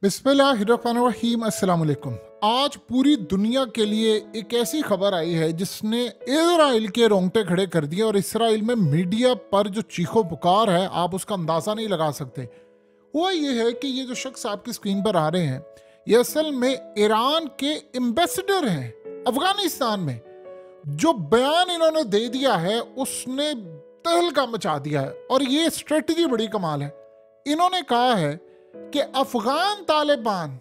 बिस्मिल्लाहिर्रहमानिर्रहीम अस्सलाम वालेकुम। आज पूरी दुनिया के लिए एक ऐसी खबर आई है जिसने इजराइल के रोंगटे खड़े कर दिए और इसराइल में मीडिया पर जो चीखों पुकार है आप उसका अंदाज़ा नहीं लगा सकते। हुआ ये है कि ये जो शख्स आपकी स्क्रीन पर आ रहे हैं ये असल में ईरान के एम्बेसडर हैं अफगानिस्तान में। जो बयान इन्होंने दे दिया है उसने तहलका मचा दिया है और ये स्ट्रेटजी बड़ी कमाल है। इन्होंने कहा है कि अफगान तालिबान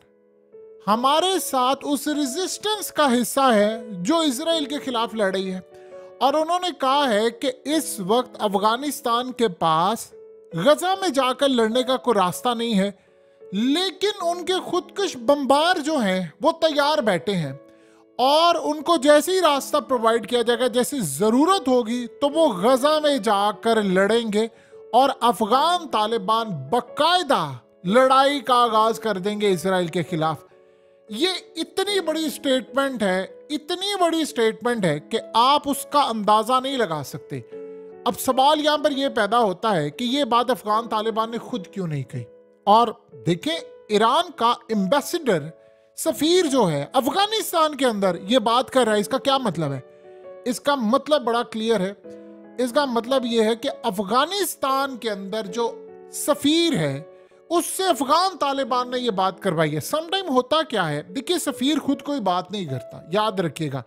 हमारे साथ उस रेजिस्टेंस का हिस्सा है जो इसराइल के खिलाफ लड़ रही है और उन्होंने कहा है कि इस वक्त अफगानिस्तान के पास गजा में जाकर लड़ने का कोई रास्ता नहीं है, लेकिन उनके खुदकुश बमबार जो हैं वो तैयार बैठे हैं और उनको जैसे ही रास्ता प्रोवाइड किया जाएगा, जैसी ज़रूरत होगी तो वो गजा में जाकर लड़ेंगे और अफगान तालिबान बाकायदा लड़ाई का आगाज कर देंगे इसराइल के खिलाफ। ये इतनी बड़ी स्टेटमेंट है, इतनी बड़ी स्टेटमेंट है कि आप उसका अंदाजा नहीं लगा सकते। अब सवाल यहां पर यह पैदा होता है कि यह बात अफगान तालिबान ने खुद क्यों नहीं कही। और देखें, ईरान का एम्बेसडर सफीर जो है अफगानिस्तान के अंदर ये बात कर रहा है, इसका क्या मतलब है? इसका मतलब बड़ा क्लियर है। इसका मतलब यह है कि अफगानिस्तान के अंदर जो सफीर है उससे अफगान तालिबान ने यह बात करवाई है। समटाइम होता क्या है, देखिए सफीर खुद कोई बात नहीं करता, याद रखिएगा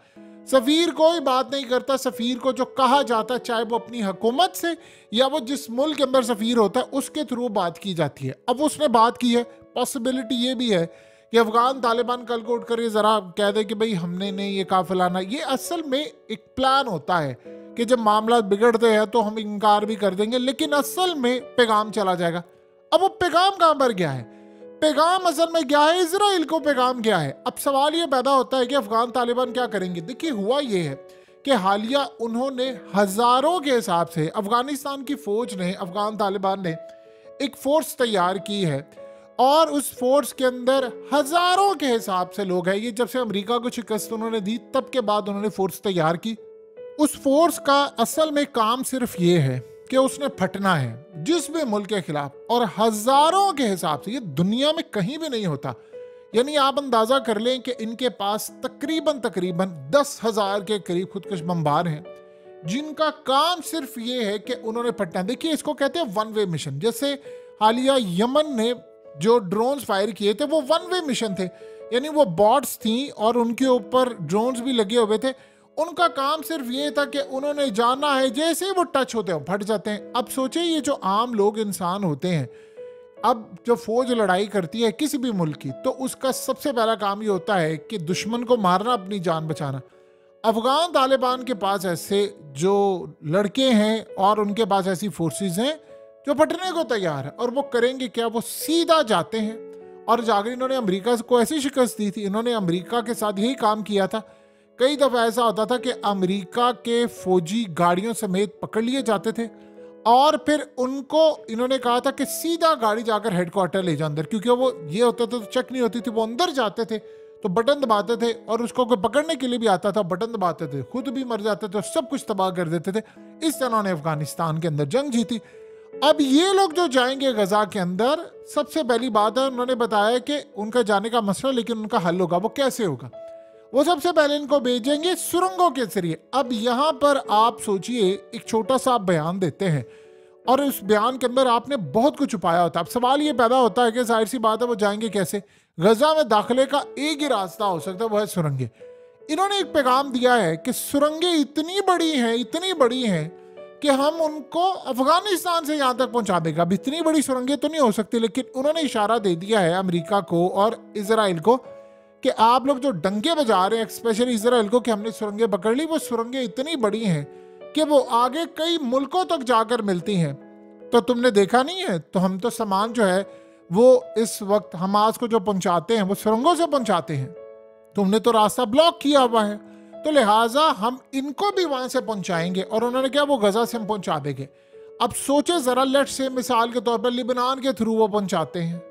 सफीर कोई बात नहीं करता। सफीर को जो कहा जाता है, चाहे वो अपनी हुकूमत से या वो जिस मुल्क के अंदर सफीर होता है उसके थ्रू बात की जाती है। अब उसने बात की है, पॉसिबिलिटी ये भी है कि अफगान तालिबान कल को उठकर ये जरा कह दे कि भाई हमने नहीं ये कहा फलाना। ये असल में एक प्लान होता है कि जब मामला बिगड़ते हैं तो हम इनकार भी कर देंगे, लेकिन असल में पैगाम चला जाएगा। अब वो पैगाम कहां पर गया है? पैगाम असल में गया है इजराइल को, पैगाम गया है। अब सवाल ये पैदा होता है कि अफगान तालिबान क्या करेंगे। देखिए हुआ ये है कि हालिया उन्होंने हजारों के हिसाब से अफगानिस्तान की फौज ने, अफगान तालिबान ने एक फोर्स तैयार की है और उस फोर्स के अंदर हजारों के हिसाब से लोग हैं। ये जब से अमेरिका को शिकस्त उन्होंने दी तब के बाद उन्होंने फोर्स तैयार की। उस फोर्स का असल में काम सिर्फ ये है कि उसने फटना है जिस भी मुल्क के खिलाफ, और हजारों के हिसाब से ये दुनिया में कहीं भी नहीं होता। यानी आप अंदाजा कर लें कि इनके पास तकरीबन 10,000 के करीब खुदकुश बमबार हैं जिनका काम सिर्फ ये है कि उन्होंने फटना। देखिए इसको कहते हैं वन वे मिशन। जैसे हालिया यमन ने जो ड्रोन्स फायर किए थे वो वन वे मिशन थे, यानी वो बॉट्स थी और उनके ऊपर ड्रोन्स भी लगे हुए थे। उनका काम सिर्फ ये था कि उन्होंने जाना है, जैसे ही वो टच होते हैं फट जाते हैं। अब सोचिए ये जो आम लोग इंसान होते हैं, अब जब फौज लड़ाई करती है किसी भी मुल्क की तो उसका सबसे पहला काम ये होता है कि दुश्मन को मारना, अपनी जान बचाना। अफगान तालिबान के पास ऐसे जो लड़के हैं और उनके पास ऐसी फोर्सेस हैं जो फटने को तैयार है, और वो करेंगे क्या? वो सीधा जाते हैं और जाकर इन्होंने अमेरिका को ऐसी शिकस्त दी थी। इन्होंने अमेरिका के साथ यही काम किया था। कई दफ़ा ऐसा होता था कि अमेरिका के फौजी गाड़ियों समेत पकड़ लिए जाते थे और फिर उनको इन्होंने कहा था कि सीधा गाड़ी जाकर हेडक्वार्टर ले जाओ अंदर, क्योंकि वो ये होता था तो चेक नहीं होती थी। वो अंदर जाते थे तो बटन दबाते थे और उसको कोई पकड़ने के लिए भी आता था, बटन दबाते थे, खुद भी मर जाते थे और सब कुछ तबाह कर देते थे। इस तरह उन्होंने अफगानिस्तान के अंदर जंग जीती। अब ये लोग जो जाएंगे गजा के अंदर, सबसे पहली बात है उन्होंने बताया कि उनका जाने का मसला, लेकिन उनका हल होगा। वो कैसे होगा? वो सबसे पहले इनको भेजेंगे सुरंगों के जरिए। अब यहाँ पर आप सोचिए, एक छोटा सा बयान देते हैं और उस बयान के अंदर आपने बहुत कुछ छुपाया होता है। अब सवाल ये पैदा होता है कि जाहिर सी बात है वो जाएंगे कैसे? गजा में दाखिले का एक ही रास्ता हो सकता है, वो है सुरंगें। इन्होंने एक पैगाम दिया है कि सुरंगें इतनी बड़ी हैं, इतनी बड़ी हैं कि हम उनको अफगानिस्तान से यहाँ तक पहुँचा देगा। अब इतनी बड़ी सुरंगें तो नहीं हो सकती, लेकिन उन्होंने इशारा दे दिया है अमेरिका को और इसराइल को कि आप लोग जो डंके बजा रहे हैं, स्पेशली इसराइल को, कि हमने सुरंगें पकड़ ली, वो सुरंगें इतनी बड़ी हैं कि वो आगे कई मुल्कों तक जाकर मिलती हैं। तो तुमने देखा नहीं है? तो हम तो सामान जो है वो इस वक्त हमास को जो पहुंचाते हैं वो सुरंगों से पहुंचाते हैं। तुमने तो रास्ता ब्लॉक किया हुआ है, तो लिहाजा हम इनको भी वहां से पहुंचाएंगे। और उन्होंने क्या, वो गजा से हम पहुंचा देंगे। अब सोचे जरा, लेट से मिसाल के तौर पर लिबनान के थ्रू वो पहुंचाते हैं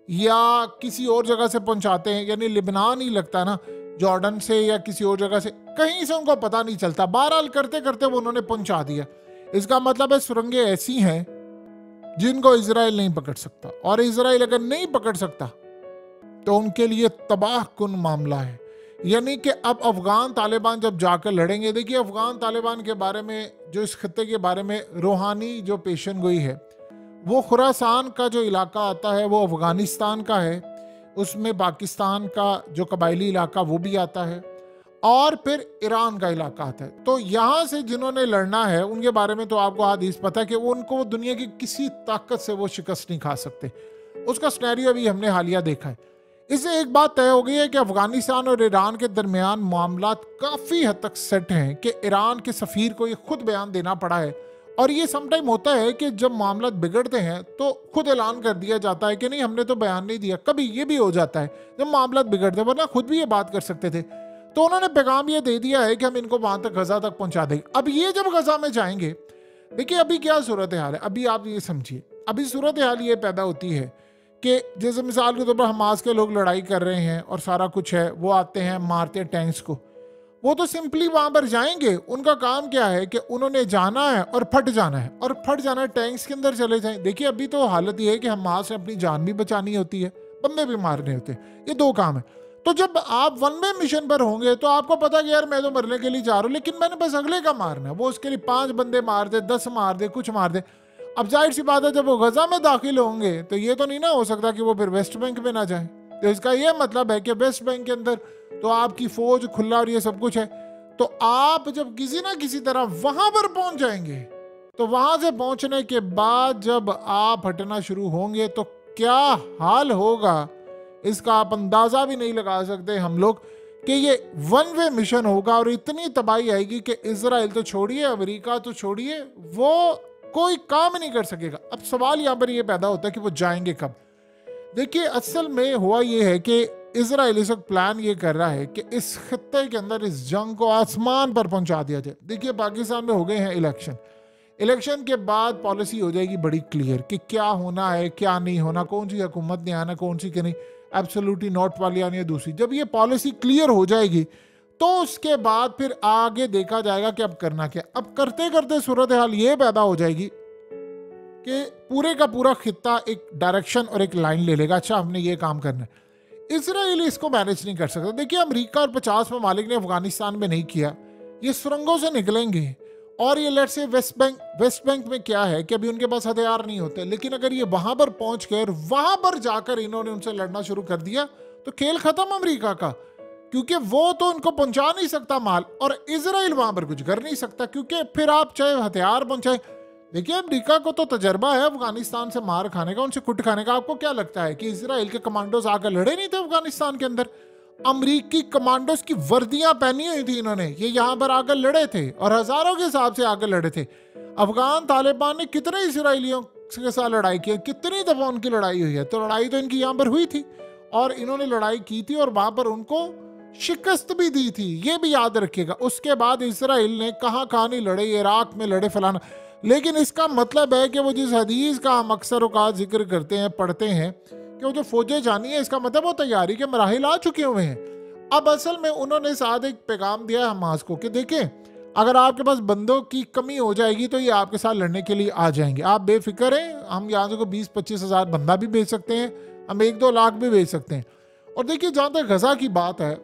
या किसी और जगह से पहुंचाते हैं, यानी लिबनान ही लगता ना, जॉर्डन से या किसी और जगह से, कहीं से उनको पता नहीं चलता। बहरहाल करते करते वो उन्होंने पहुंचा दिया। इसका मतलब है सुरंगें ऐसी हैं जिनको इजराइल नहीं पकड़ सकता, और इजराइल अगर नहीं पकड़ सकता तो उनके लिए तबाह कुन मामला है। यानी कि अब अफगान तालिबान जब जाकर लड़ेंगे, देखिए अफगान तालिबान के बारे में, जो इस खत्ते के बारे में रूहानी जो पेशन गोई है, वो खुरासान का जो इलाका आता है वो अफगानिस्तान का है, उसमें पाकिस्तान का जो कबायली इलाका वो भी आता है, और फिर ईरान का इलाका आता है। तो यहाँ से जिन्होंने लड़ना है उनके बारे में तो आपको हदीस पता है कि उनको दुनिया की किसी ताकत से वो शिकस्त नहीं खा सकते। उसका स्नैरियो अभी हमने हालिया देखा है। इससे एक बात तय हो गई है कि अफगानिस्तान और ईरान के दरमियान मामलात काफ़ी हद तक सेट हैं कि ईरान के सफ़ीर को ये खुद बयान देना पड़ा है। और ये समटाइम होता है कि जब मामला बिगड़ते हैं तो खुद ऐलान कर दिया जाता है कि नहीं हमने तो बयान नहीं दिया। कभी ये भी हो जाता है जब मामला बिगड़ते हैं, वरना खुद भी ये बात कर सकते थे। तो उन्होंने पैगाम ये दे दिया है कि हम इनको वहां तक गजा तक पहुंचा देंगे। अब ये जब गजा में जाएंगे, देखिए अभी क्या सूरत हाल है, अभी आप ये समझिए, अभी सूरत हाल ये पैदा होती है कि जैसे मिसाल के तौर पर हमास के लोग लड़ाई कर रहे हैं और सारा कुछ है, वो आते हैं मारते हैं टैंक्स को, वो तो सिंपली वहां पर जाएंगे। उनका काम क्या है कि उन्होंने जाना है और फट जाना है, और फट जाना है टैंक्स के अंदर चले जाएं। देखिए अभी तो हालत ये है कि हमास ने अपनी जान भी बचानी होती है, बंदे भी मारने होते हैं, ये दो काम है। तो जब आप वन वे मिशन पर होंगे तो आपको पता कि यार मैं तो मरने के लिए जा रहा हूँ, लेकिन मैंने बस अगले का मारना है। वो उसके लिए 5 बंदे मार दे, 10 मार दे, कुछ मार दे। अब जाहिर सी बात है जब वो गजा में दाखिल होंगे तो ये तो नहीं ना हो सकता कि वो फिर वेस्ट बैंक में ना जाए। तो इसका ये मतलब है कि वेस्ट बैंक के अंदर तो आपकी फौज खुला और ये सब कुछ है। तो आप जब किसी ना किसी तरह वहां पर पहुंच जाएंगे, तो वहां से पहुंचने के बाद जब आप हटना शुरू होंगे तो क्या हाल होगा इसका आप अंदाजा भी नहीं लगा सकते हम लोग, कि ये वन वे मिशन होगा और इतनी तबाही आएगी कि इजराइल तो छोड़िए, अमेरिका तो छोड़िए, वो कोई काम नहीं कर सकेगा। अब सवाल यहाँ पर ये पैदा होता है कि वो जाएंगे कब। देखिए असल में हुआ ये है कि इजराइल इस वक्त प्लान ये कर रहा है कि इस खत्ते के अंदर इस जंग को आसमान पर पहुंचा दिया जाए। देखिए पाकिस्तान में हो गए हैं इलेक्शन के बाद पॉलिसी हो जाएगी बड़ी क्लियर कि क्या होना है क्या नहीं होना, कौन सी हुकूमत ने आना, कौन सी के नहीं, एब्सोल्युटली नॉट वाली आनी है दूसरी। जब ये पॉलिसी क्लियर हो जाएगी तो उसके बाद फिर आगे देखा जाएगा कि अब करना क्या। अब करते करते सूरत हाल ये पैदा हो जाएगी कि पूरे का पूरा खित्ता एक डायरेक्शन और एक लाइन ले लेगा, अच्छा हमने ये काम करना है। इसराइल इसको मैनेज नहीं कर सकता। देखिए अमेरिका और 50 ममालिक ने अफगानिस्तान में नहीं किया, ये सुरंगों से निकलेंगे। और ये लेट्स से वेस्ट बैंक में क्या है कि अभी उनके पास हथियार नहीं होते, लेकिन अगर ये वहां पर पहुंच गए और वहां पर जाकर इन्होंने उनसे लड़ना शुरू कर दिया तो खेल खत्म अमेरिका का, क्योंकि वो तो उनको पहुंचा नहीं सकता माल, और इजराइल वहां पर कुछ कर नहीं सकता, क्योंकि फिर आप चाहे हथियार पहुंचाए। देखिए अमेरिका को तो तजर्बा है अफगानिस्तान से मार खाने का, उनसे कुट खाने का। आपको क्या लगता है कि इजराइल के कमांडोज आकर लड़े नहीं थे अफगानिस्तान के अंदर? अमरीकी कमांडोज की वर्दियां पहनी हुई थी इन्होंने, ये यहां पर आकर लड़े थे और हजारों के हिसाब से आकर लड़े थे। अफगान तालिबान ने कितने इसराइलियों के साथ लड़ाई की, कितनी दफा उनकी लड़ाई हुई है। तो लड़ाई तो इनकी यहां पर हुई थी और इन्होंने लड़ाई की थी और वहां पर उनको शिकस्त भी दी थी, ये भी याद रखिएगा। उसके बाद इसराइल ने कहाँ कहाँ नहीं लड़े, इराक में लड़े फलाना। लेकिन इसका मतलब है कि वो जिस हदीस का हम अक्सर औकात जिक्र करते हैं, पढ़ते हैं कि वो जो फौजें जानी है, इसका मतलब वो तैयारी के मराहिल आ चुके हुए हैं। अब असल में उन्होंने साथ एक पैगाम दिया है हमास को कि देखें अगर आपके पास बंदों की कमी हो जाएगी तो ये आपके साथ लड़ने के लिए आ जाएंगे, आप बेफिक्र हैं। हम यहाँ से 20-25 हज़ार बंदा भी भेज सकते हैं, हम 1-2 लाख भी भेज सकते हैं। और देखिए जहाँ तक गजा की बात है,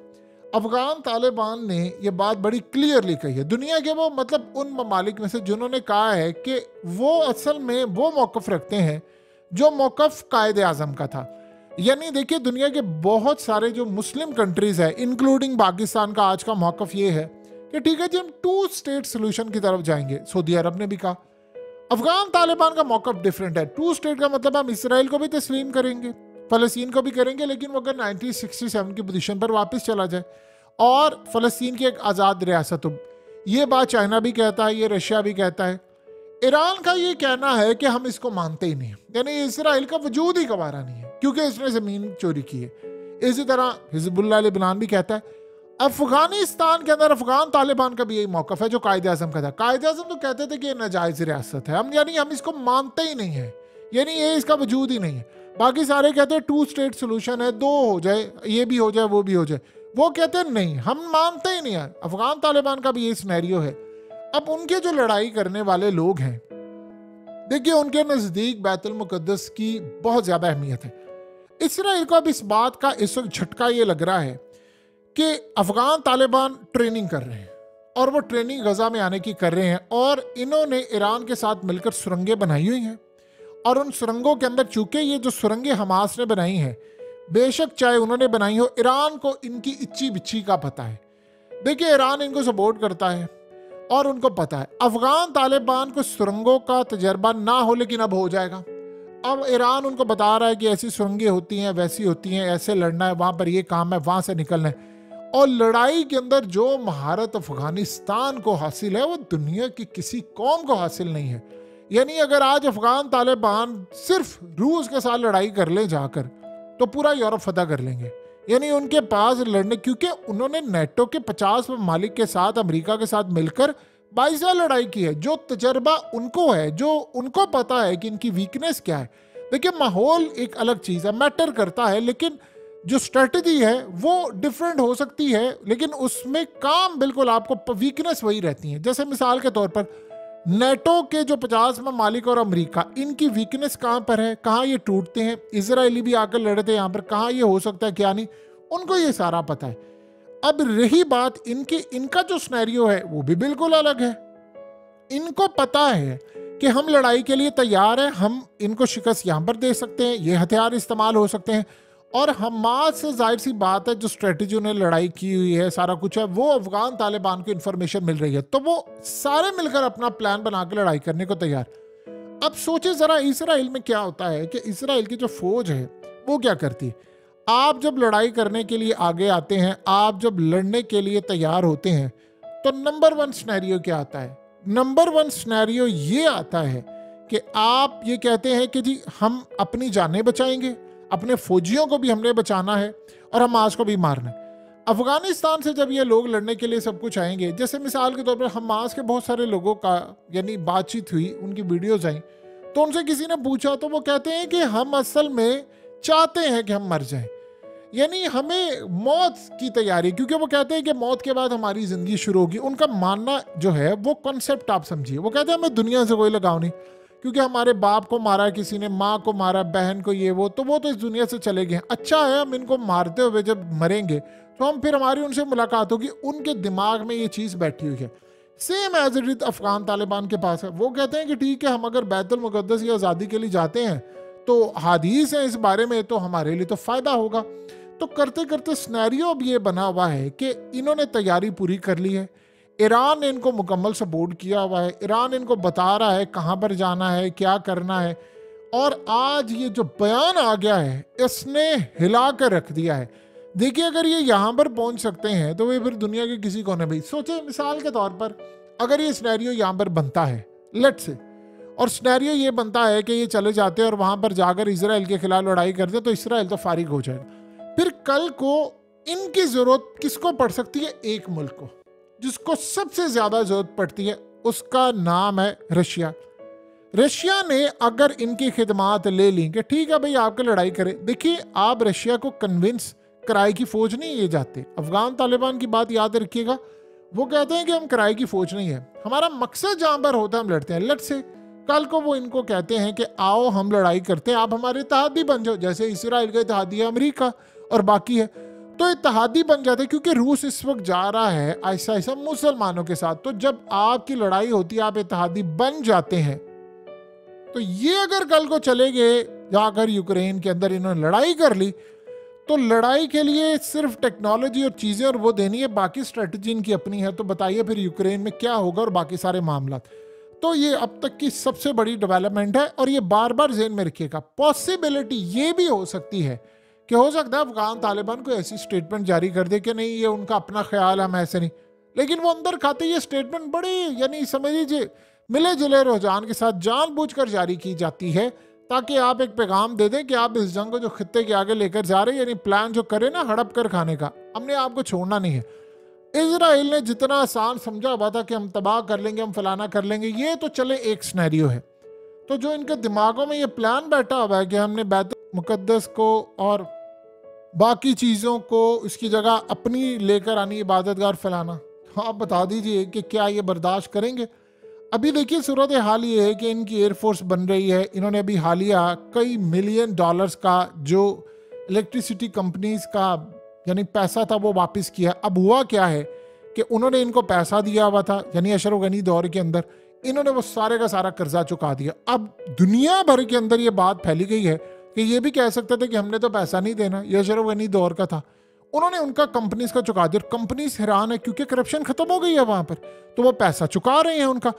अफगान तालिबान ने यह बात बड़ी क्लियरली कही है। दुनिया के वो मतलब उन ममालिक में से जिन्होंने कहा है कि वो असल में वो मौकफ रखते हैं जो मौकफ कायदे आजम का था। यानी देखिए दुनिया के बहुत सारे जो मुस्लिम कंट्रीज है इंक्लूडिंग पाकिस्तान का आज का मौकफ ये है कि ठीक है जी हम 2 स्टेट सोल्यूशन की तरफ जाएंगे। सऊदी अरब ने भी कहा। अफगान तालिबान का मौकफ डिफरेंट है। 2 स्टेट का मतलब हम इसराइल को भी तस्लीम करेंगे, फ़लस्तीन को भी करेंगे, लेकिन वो अगर 1967 की पोजीशन पर वापस चला जाए और फ़लस्तीन की एक आज़ाद रियासत हो। ये बात चाइना भी कहता है, ये रशिया भी कहता है। ईरान का ये कहना है कि हम इसको मानते ही नहीं, यानी इसराइल का वजूद ही गवारा नहीं है क्योंकि इसने ज़मीन चोरी की है। इसी तरह हिजबुल्लाह लेबनान भी कहता है। अफगानिस्तान के अंदर अफगान तालिबान का भी यही मौकफ है जो कायदे आज़म का था। कायदे आज़म तो कहते थे कि ये नाजायज़ रियासत है, हम इसको मानते ही नहीं है, यानी ये इसका वजूद ही नहीं है। बाकी सारे कहते हैं 2 स्टेट सोल्यूशन है, 2 हो जाए, ये भी हो जाए वो भी हो जाए। वो कहते हैं नहीं, हम मानते ही नहीं है। अफगान तालिबान का भी ये सिनेरियो है। अब उनके जो लड़ाई करने वाले लोग हैं, देखिए उनके नज़दीक बैतुल मुकद्दस की बहुत ज़्यादा अहमियत है। इसराइल को अब इस बात का इस वक्त झटका ये लग रहा है कि अफगान तालिबान ट्रेनिंग कर रहे हैं और वो ट्रेनिंग गजा में आने की कर रहे हैं, और इन्होंने ईरान के साथ मिलकर सुरंगें बनाई हुई हैं, और उन सुरंगों के अंदर चूंकि ये जो सुरंगें हमास ने बनाई हैं, बेशक चाहे उन्होंने बनाई हो, ईरान को इनकी इच्ची बिच्ची का पता है। देखिए, ईरान इनको सपोर्ट करता है और उनको पता है अफगान तालिबान को सुरंगों का तजर्बा ना हो, लेकिन अब हो जाएगा। अब ईरान उनको बता रहा है कि ऐसी सुरंगें होती हैं, वैसी होती हैं, ऐसे लड़ना है, वहाँ पर ये काम है, वहाँ से निकलना है। और लड़ाई के अंदर जो महारत अफगानिस्तान को हासिल है वो दुनिया की किसी कौम को हासिल नहीं है। यानी अगर आज अफगान तालिबान सिर्फ रूस के साथ लड़ाई कर ले जाकर, तो पूरा यूरोप फतह कर लेंगे। यानी उनके पास लड़ने, क्योंकि उन्होंने नेटो के 50 ममालिक के साथ, अमेरिका के साथ मिलकर 22 साल लड़ाई की है। जो तजर्बा उनको है, जो उनको पता है कि इनकी वीकनेस क्या है। देखिए, माहौल एक अलग चीज़ है, मैटर करता है, लेकिन जो स्ट्रेटजी है वो डिफरेंट हो सकती है, लेकिन उसमें काम बिल्कुल आपको वीकनेस वही रहती है। जैसे मिसाल के तौर पर नेटो के जो 50 ममालिक और अमेरिका, इनकी वीकनेस कहाँ पर है, कहाँ ये टूटते हैं। इजरायली भी आकर लड़े थे यहाँ पर, कहाँ ये हो सकता है, क्या नहीं, उनको ये सारा पता है। अब रही बात इनका जो सिनेरियो है वो भी बिल्कुल अलग है। इनको पता है कि हम लड़ाई के लिए तैयार हैं, हम इनको शिकस्त यहाँ पर दे सकते हैं, ये हथियार इस्तेमाल हो सकते हैं, और हमास से जाहिर सी बात है जो स्ट्रेटजी उन्हें लड़ाई की हुई है, सारा कुछ है, वो अफगान तालिबान को इन्फॉर्मेशन मिल रही है, तो वो सारे मिलकर अपना प्लान बना के लड़ाई करने को तैयार। अब सोचे जरा इसराइल में क्या होता है कि इसराइल की जो फौज है वो क्या करती है। आप जब लड़ाई करने के लिए आगे आते हैं, आप जब लड़ने के लिए तैयार होते हैं, तो नंबर 1 सिनेरियो क्या आता है। नंबर 1 सिनेरियो ये आता है कि आप ये कहते हैं कि जी हम अपनी जानें बचाएंगे, अपने फौजियों को भी हमने बचाना है और हमास को भी मारना है। अफगानिस्तान से जब ये लोग लड़ने के लिए सब कुछ आएंगे, जैसे मिसाल के तौर पर हमास के बहुत सारे लोगों का यानी बातचीत हुई, उनकी वीडियोज आई, तो उनसे किसी ने पूछा तो वो कहते हैं कि हम असल में चाहते हैं कि हम मर जाएं, यानी हमें मौत की तैयारी, क्योंकि वो कहते हैं कि मौत के बाद हमारी जिंदगी शुरू होगी। उनका मानना जो है वो कॉन्सेप्ट आप समझिए, वो कहते हैं हमें दुनिया से कोई लगाव नहीं, क्योंकि हमारे बाप को मारा किसी ने, माँ को मारा, बहन को, ये वो, तो वो तो इस दुनिया से चले गए। अच्छा है, हम इनको मारते हुए जब मरेंगे तो हम फिर हमारी उनसे मुलाकात होगी। उनके दिमाग में ये चीज़ बैठी हुई है। Same as it is Afghan Taliban के पास है। वो कहते हैं कि ठीक है, हम अगर बैतुल मुक़द्दस की आज़ादी के लिए जाते हैं तो हदीस है इस बारे में, तो हमारे लिए तो फ़ायदा होगा। तो करते करते सिनेरियो अब ये बना हुआ है कि इन्होंने तैयारी पूरी कर ली है, ईरान ने इनको मुकम्मल सपोर्ट किया हुआ है, ईरान इनको बता रहा है कहाँ पर जाना है, क्या करना है, और आज ये जो बयान आ गया है इसने हिला कर रख दिया है। देखिए, अगर ये यहाँ पर पहुँच सकते हैं तो वे फिर दुनिया के किसी कोने भी, सोचे मिसाल के तौर पर अगर ये सिनेरियो यहाँ पर बनता है, लेट्स से, और सिनेरियो ये बनता है कि ये चले जाते हैं और वहाँ पर जाकर इसराइल के खिलाफ लड़ाई करते, तो इसराइल तो फारिग हो जाएगा। फिर कल को इनकी जरूरत किसको पड़ सकती है? एक मुल्क को, जिसको सबसे ज्यादा जरूरत पड़ती है, उसका नाम है रशिया। रशिया ने अगर इनकी खिदमात ले ली कि ठीक है भाई आपके लड़ाई करे, देखिए आप रशिया को कन्विंस किराए की फौज नहीं ये जाते। अफगान तालिबान की बात याद रखिएगा, वो कहते हैं कि हम किराए की फौज नहीं है, हमारा मकसद जहां पर होता है हम लड़ते हैं। लट से कल को वो इनको कहते हैं कि आओ हम लड़ाई करते हैं, आप हमारे इत्तेहादी बन जाओ, जैसे इसराइल का इत्तेहादी है अमेरिका और बाकी है, तो इत्तेहादी बन जाते हैं। क्योंकि रूस इस वक्त जा रहा है ऐसा ऐसा मुसलमानों के साथ, तो जब आपकी लड़ाई होती है आप इत्तेहादी बन जाते हैं। तो ये अगर कल को चले गए जाकर यूक्रेन के अंदर इन्होंने लड़ाई कर ली, तो लड़ाई के लिए सिर्फ टेक्नोलॉजी और चीजें और वो देनी है, बाकी स्ट्रेटजी इनकी अपनी है। तो बताइए फिर यूक्रेन में क्या होगा और बाकी सारे मामला। तो ये अब तक की सबसे बड़ी डेवलपमेंट है, और ये बार बार ज़हन में रखिएगा। पॉसिबिलिटी ये भी हो सकती है कि हो सकता है अफगान तालिबान को ऐसी स्टेटमेंट जारी कर दे कि नहीं ये उनका अपना ख्याल है, हम ऐसे नहीं, लेकिन वो अंदर खाते ये स्टेटमेंट बड़ी यानी समझ लीजिए मिले जुले रुझान के साथ जानबूझकर जारी की जाती है, ताकि आप एक पैगाम दे दें कि आप इस जंग को जो खित्ते के आगे लेकर जा रहे हैं, यानी प्लान जो करे ना हड़प कर खाने का, हमने आपको छोड़ना नहीं है। इजराइल ने जितना आसान समझा हुआ था कि हम तबाह कर लेंगे, हम फलाना कर लेंगे, ये तो चले एक सिनेरियो है। तो जो इनके दिमागों में ये प्लान बैठा हुआ है कि हमने बैतुल मुक़द्दस को और बाकी चीज़ों को इसकी जगह अपनी लेकर आनी, इबादतगार फैलाना, आप बता दीजिए कि क्या ये बर्दाश्त करेंगे? अभी देखिए सूरत हाल ये है कि इनकी एयरफोर्स बन रही है। इन्होंने अभी हालिया कई $1 मिलियन का जो इलेक्ट्रिसिटी कंपनीज का यानी पैसा था वो वापस किया। अब हुआ क्या है कि उन्होंने इनको पैसा दिया हुआ था, यानी अशरफ गनी दौर के अंदर इन्होंने वो सारे का सारा कर्जा चुका दिया। अब दुनिया भर के अंदर ये बात फैली गई है कि ये भी कह सकते थे कि हमने तो पैसा नहीं देना, ये अशरफ गनी दौर का था। उन्होंने उनका कंपनीज का चुका दिया, कंपनीज हैरान है क्योंकि करप्शन खत्म हो गई है वहां पर, तो वो पैसा चुका रहे हैं उनका।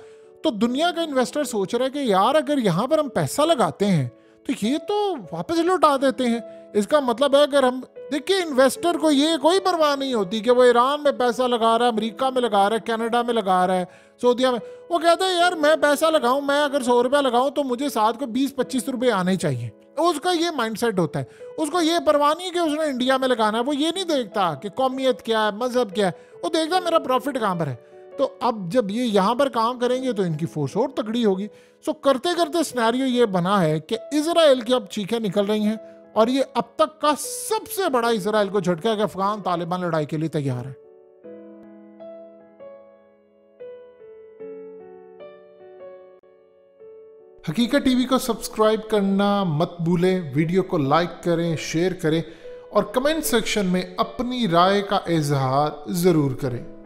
तो दुनिया का इन्वेस्टर सोच रहा है कि यार अगर यहां पर हम पैसा लगाते हैं तो ये तो वापस लौटा देते हैं। इसका मतलब है अगर हम देखिए, इन्वेस्टर को ये कोई परवाह नहीं होती कि वो ईरान में पैसा लगा रहा है, अमेरिका में लगा रहा है, कनाडा में लगा रहा है, सऊदीया में। वो कहता है यार मैं पैसा लगाऊं, मैं अगर 100 रुपया लगाऊं तो मुझे साथ को 20-25 रुपए आने चाहिए। उसका ये माइंडसेट होता है। उसको ये परवाह नहीं कि उसने इंडिया में लगाना है, वो ये नहीं देखता कि कौमियत क्या है, मजहब क्या है, वो देखता मेरा प्रॉफिट कहाँ पर है। तो अब जब ये यहाँ पर काम करेंगे तो इनकी फोर्स और तगड़ी होगी। सो करते करते सिनेरियो ये बना है कि इजराइल की अब चीखें निकल रही हैं और ये अब तक का सबसे बड़ा इजराइल को झटका है कि अफगान तालिबान लड़ाई के लिए तैयार है। हकीकत टीवी को सब्सक्राइब करना मत भूलें, वीडियो को लाइक करें, शेयर करें और कमेंट सेक्शन में अपनी राय का इजहार जरूर करें।